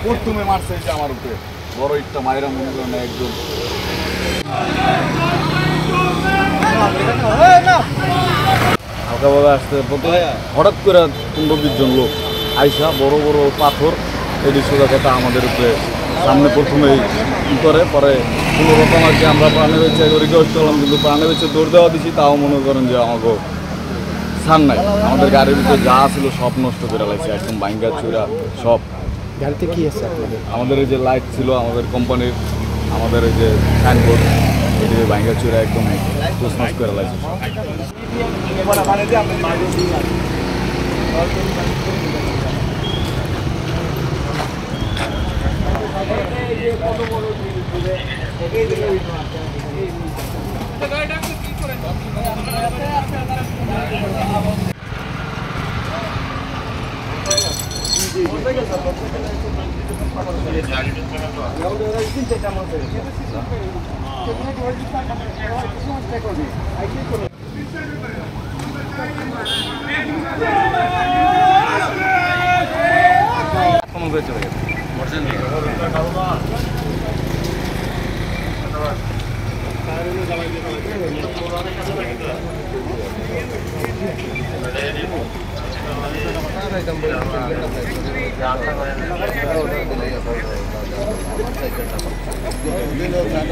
প্রথমে মারছে আমার উপরে বড় একটা মায়েরা মনে করেন একদম হালকাভাবে আসতে হঠাৎ করে 15-20 জন লোক আইসা বড় বড় পাথর এটি সোজা কথা আমাদের উপরে সামনে প্রথমেই করে পরে কোনো রকম আর কি আমরা প্রাণে বেঁচে রিকোয়েস্ট করলাম কিন্তু প্রাণে বেঁচে দৌড় দেওয়া দিচ্ছি তাও মনে করেন যে আমাকে ছাড় নাই আমাদের গাড়ির ভিতরে যা ছিল সব নষ্ট করে লাগছে একদম ভাঙ্গা চূড়া সব গাড়িতে কি আছে আমাদের এই যে লাইট ছিল আমাদের কোম্পানির আমাদের এই যে সাইনবোর্ড এদিকে ভাঙ্গা চূড়া একদম তুসমাস করে লাগছে